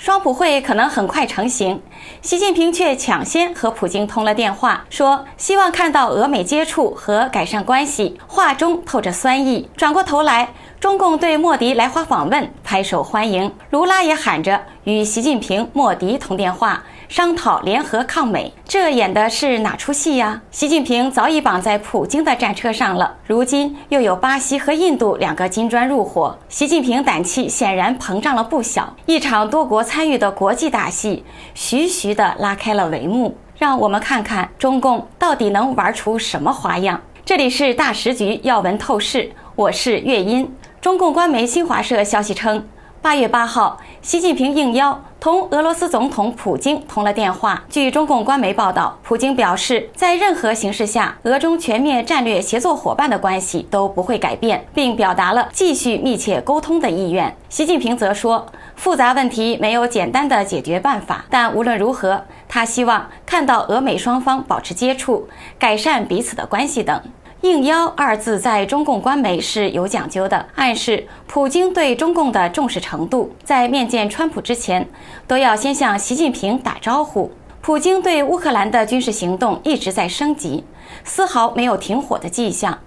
双普会可能很快成型，习近平却抢先和普京通了电话，说希望看到俄美接触和改善关系，话中透着酸意。转过头来，中共对莫迪来华访问拍手欢迎，卢拉也喊着与习近平、莫迪通电话，商讨联合抗美。这演的是哪出戏呀？习近平早已绑在普京的战车上了，如今又有巴西和印度2个金砖入伙，习近平胆气显然膨胀了不小。一场多国参与的国际大戏徐徐地拉开了帷幕，让我们看看中共到底能玩出什么花样。这里是大时局要闻透视，我是岳音。中共官媒新华社消息称，8月8号，习近平应邀同俄罗斯总统普京通了电话。据中共官媒报道，普京表示，在任何形势下，俄中全面战略协作伙伴的关系都不会改变，并表达了继续密切沟通的意愿。习近平则说，复杂问题没有简单的解决办法，但无论如何，他希望看到俄美双方保持接触，改善彼此的关系等。应邀2字在中共官媒是有讲究的，暗示普京对中共的重视程度，在面见川普之前，都要先向习近平打招呼。普京对乌克兰的军事行动一直在升级，丝毫没有停火的迹象，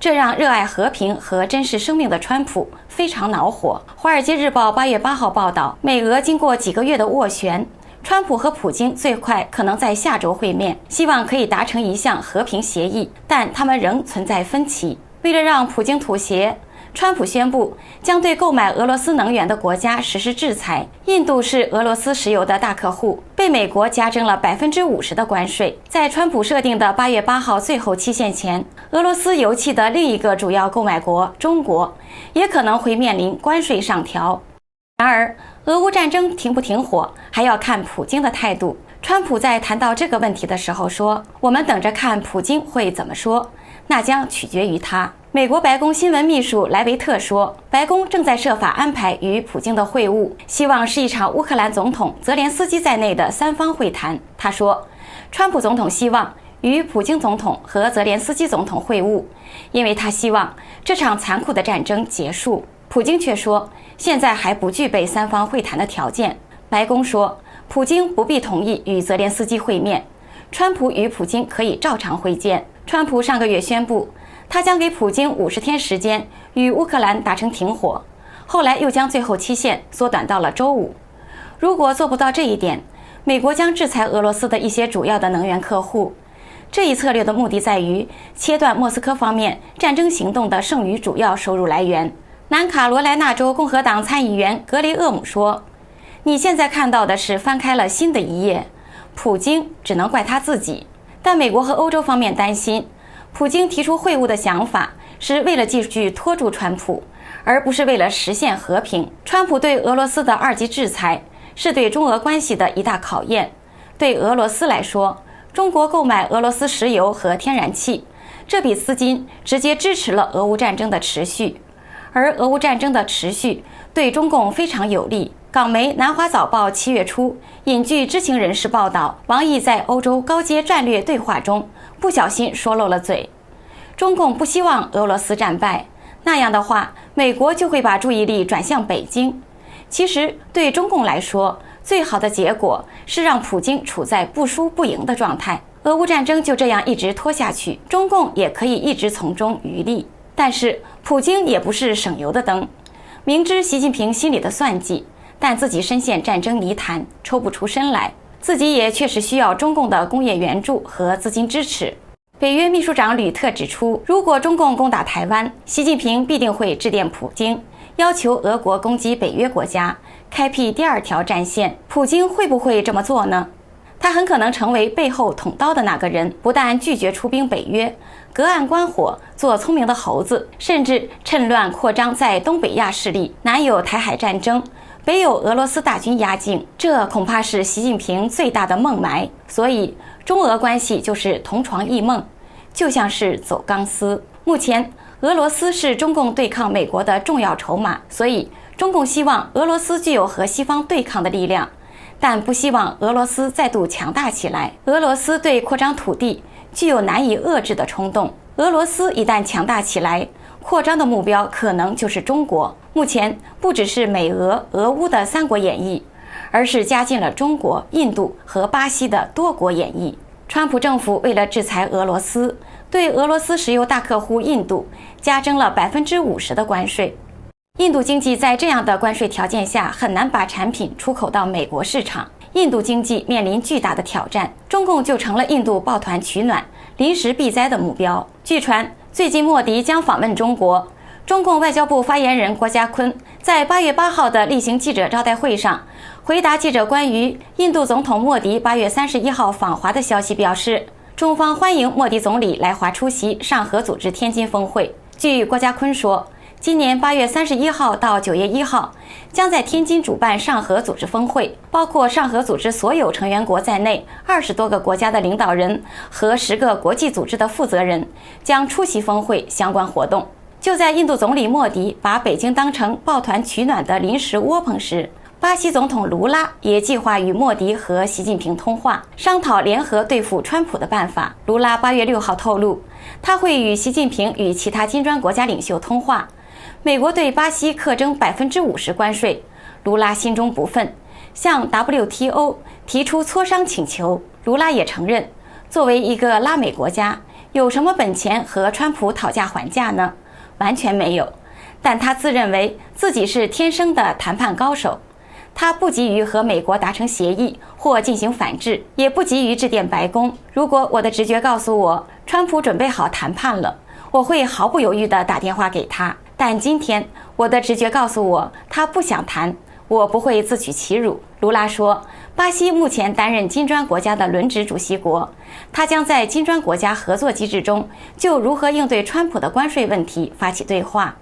这让热爱和平和珍视生命的川普非常恼火。《华尔街日报》8月8号报道，美俄经过几个月的斡旋，川普和普京最快可能在下周会面，希望可以达成一项和平协议，但他们仍存在分歧。为了让普京妥协，川普宣布将对购买俄罗斯能源的国家实施制裁。印度是俄罗斯石油的大客户，被美国加征了50%的关税。在川普设定的8月8号最后期限前，俄罗斯油气的另一个主要购买国中国也可能会面临关税上调。然而，俄乌战争停不停火，还要看普京的态度。川普在谈到这个问题的时候说，我们等着看普京会怎么说，那将取决于他。美国白宫新闻秘书莱维特说，白宫正在设法安排与普京的会晤，希望是一场乌克兰总统泽连斯基在内的3方会谈。他说，川普总统希望与普京总统和泽连斯基总统会晤，因为他希望这场残酷的战争结束。普京却说，现在还不具备3方会谈的条件。白宫说，普京不必同意与泽连斯基会面，川普与普京可以照常会见。川普上个月宣布，他将给普京50天时间与乌克兰达成停火，后来又将最后期限缩短到了周5。如果做不到这一点，美国将制裁俄罗斯的一些主要的能源客户。这一策略的目的在于切断莫斯科方面战争行动的剩余主要收入来源。南卡罗来纳州共和党参议员格雷厄姆说，你现在看到的是翻开了新的一页，普京只能怪他自己。但美国和欧洲方面担心，普京提出会晤的想法是为了继续拖住川普，而不是为了实现和平。川普对俄罗斯的2级制裁是对中俄关系的一大考验。对俄罗斯来说，中国购买俄罗斯石油和天然气，这笔资金直接支持了俄乌战争的持续。而俄乌战争的持续对中共非常有利。港媒《南华早报》7月初引据知情人士报道，王毅在欧洲高阶战略对话中不小心说漏了嘴。中共不希望俄罗斯战败，那样的话，美国就会把注意力转向北京。其实对中共来说，最好的结果是让普京处在不输不赢的状态。俄乌战争就这样一直拖下去，中共也可以一直从中渔利。但是普京也不是省油的灯，明知习近平心里的算计，但自己深陷战争泥潭，抽不出身来，自己也确实需要中共的工业援助和资金支持。北约秘书长吕特指出，如果中共攻打台湾，习近平必定会致电普京，要求俄国攻击北约国家，开辟第2条战线。普京会不会这么做呢？他很可能成为背后捅刀的那个人，不但拒绝出兵北约，隔岸观火，做聪明的猴子，甚至趁乱扩张在东北亚势力，南有台海战争，北有俄罗斯大军压境，这恐怕是习近平最大的梦霾。所以中俄关系就是同床异梦，就像是走钢丝。目前俄罗斯是中共对抗美国的重要筹码，所以中共希望俄罗斯具有和西方对抗的力量，但不希望俄罗斯再度强大起来。俄罗斯对扩张土地具有难以遏制的冲动，俄罗斯一旦强大起来，扩张的目标可能就是中国。目前不只是美俄、俄乌的3国演绎，而是加进了中国、印度和巴西的多国演绎。川普政府为了制裁俄罗斯，对俄罗斯石油大客户印度加征了50%的关税。印度经济在这样的关税条件下很难把产品出口到美国市场，印度经济面临巨大的挑战，中共就成了印度抱团取暖、临时避灾的目标。据传，最近莫迪将访问中国。中共外交部发言人郭家坤在8月8号的例行记者招待会上回答记者关于印度总统莫迪8月31号访华的消息表示，中方欢迎莫迪总理来华出席上合组织天津峰会。据郭家坤说，今年8月31号到9月1号将在天津主办上合组织峰会，包括上合组织所有成员国在内20多个国家的领导人和10个国际组织的负责人将出席峰会相关活动。就在印度总理莫迪把北京当成抱团取暖的临时窝棚时，巴西总统卢拉也计划与莫迪和习近平通话，商讨联合对付川普的办法。卢拉8月6号透露，他会与习近平与其他金砖国家领袖通话。美国对巴西课征50%关税，卢拉心中不忿，向 WTO 提出磋商请求。卢拉也承认，作为一个拉美国家，有什么本钱和川普讨价还价呢？完全没有。但他自认为自己是天生的谈判高手，他不急于和美国达成协议或进行反制，也不急于致电白宫。如果我的直觉告诉我川普准备好谈判了，我会毫不犹豫地打电话给他。但今天我的直觉告诉我他不想谈，我不会自取其辱。卢拉说，巴西目前担任金砖国家的轮值主席国，他将在金砖国家合作机制中就如何应对川普的关税问题发起对话，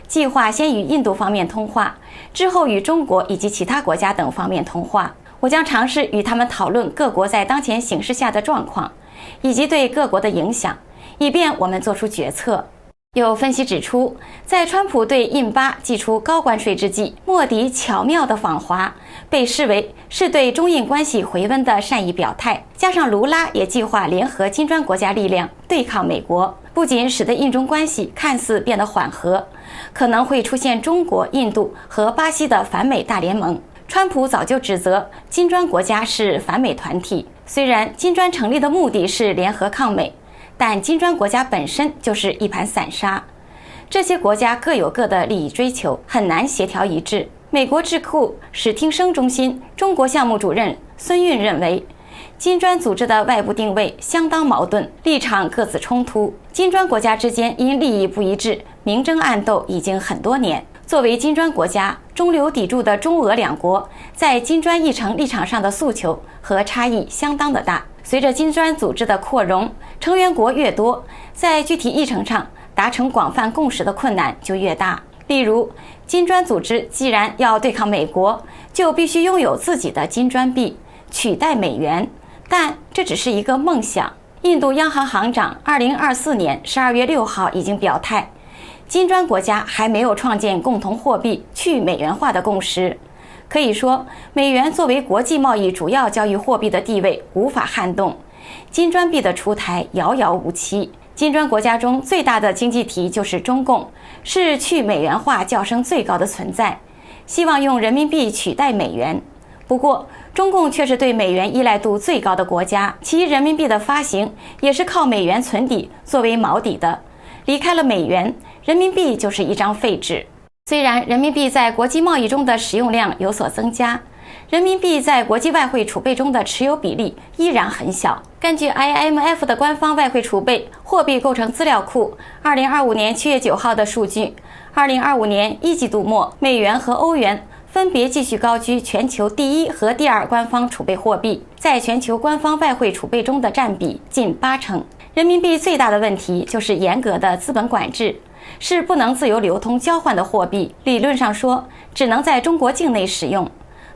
计划先与印度方面通话，之后与中国以及其他国家等方面通话。我将尝试与他们讨论各国在当前形势下的状况，以及对各国的影响，以便我们做出决策。有分析指出，在川普对印巴祭出高关税之际，莫迪巧妙的访华被视为是对中印关系回温的善意表态，加上卢拉也计划联合金砖国家力量对抗美国，不仅使得印中关系看似变得缓和，可能会出现中国、印度和巴西的反美大联盟。川普早就指责金砖国家是反美团体，虽然金砖成立的目的是联合抗美，但金砖国家本身就是一盘散沙，这些国家各有各的利益追求，很难协调一致。美国智库史汀生中心中国项目主任孙运认为，金砖组织的外部定位相当矛盾，立场各自冲突，金砖国家之间因利益不一致明争暗斗已经很多年。作为金砖国家，中流砥柱的中俄两国在金砖议程立场上的诉求和差异相当的大。随着金砖组织的扩容，成员国越多，在具体议程上达成广泛共识的困难就越大。例如，金砖组织既然要对抗美国，就必须拥有自己的金砖币，取代美元，但这只是一个梦想。印度央行行长2024年12月6号已经表态，金砖国家还没有创建共同货币去美元化的共识。可以说，美元作为国际贸易主要交易货币的地位无法撼动，金砖币的出台遥遥无期。金砖国家中最大的经济体就是中共，是去美元化叫声最高的存在，希望用人民币取代美元。不过，中共却是对美元依赖度最高的国家，其人民币的发行也是靠美元存底作为锚底的。离开了美元，人民币就是一张废纸。虽然人民币在国际贸易中的使用量有所增加，人民币在国际外汇储备中的持有比例依然很小。根据 IMF 的官方外汇储备货币构成资料库2025年7月9号的数据，2025年1季度末，美元和欧元分别继续高居全球第一和第二官方储备货币，在全球官方外汇储备中的占比近80%。人民币最大的问题就是严格的资本管制，是不能自由流通交换的货币，理论上说只能在中国境内使用。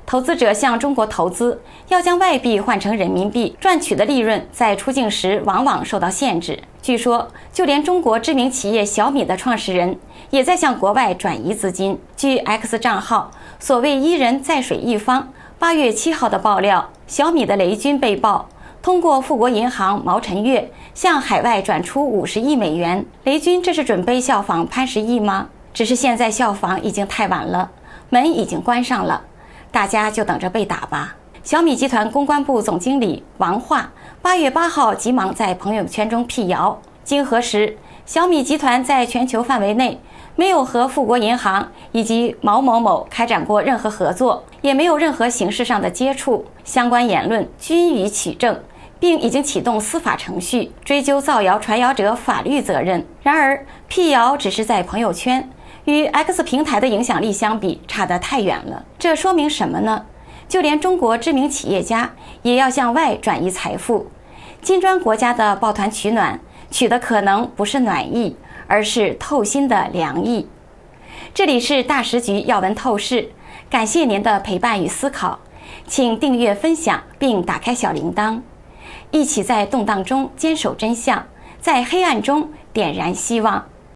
投资者向中国投资，要将外币换成人民币，赚取的利润在出境时往往受到限制。据说，就连中国知名企业小米的创始人也在向国外转移资金。据 X 账号所谓一人在水一方8月7号的爆料，小米的雷军被曝通过富国银行毛晨月向海外转出50亿美元。雷军这是准备效仿潘石屹吗？只是现在效仿已经太晚了，门已经关上了。大家就等着被打吧。小米集团公关部总经理王化8月8号急忙在朋友圈中辟谣，经核实，小米集团在全球范围内没有和富国银行以及毛某某开展过任何合作，也没有任何形式上的接触，相关言论均予取证，并已经启动司法程序，追究造谣传谣者法律责任。然而，辟谣只是在朋友圈，与 X 平台的影响力相比，差得太远了。这说明什么呢？就连中国知名企业家也要向外转移财富。金砖国家的抱团取暖，取的可能不是暖意，而是透心的凉意。这里是大时局要闻透视，感谢您的陪伴与思考，请订阅分享并打开小铃铛，一起在动荡中坚守真相，在黑暗中点燃希望。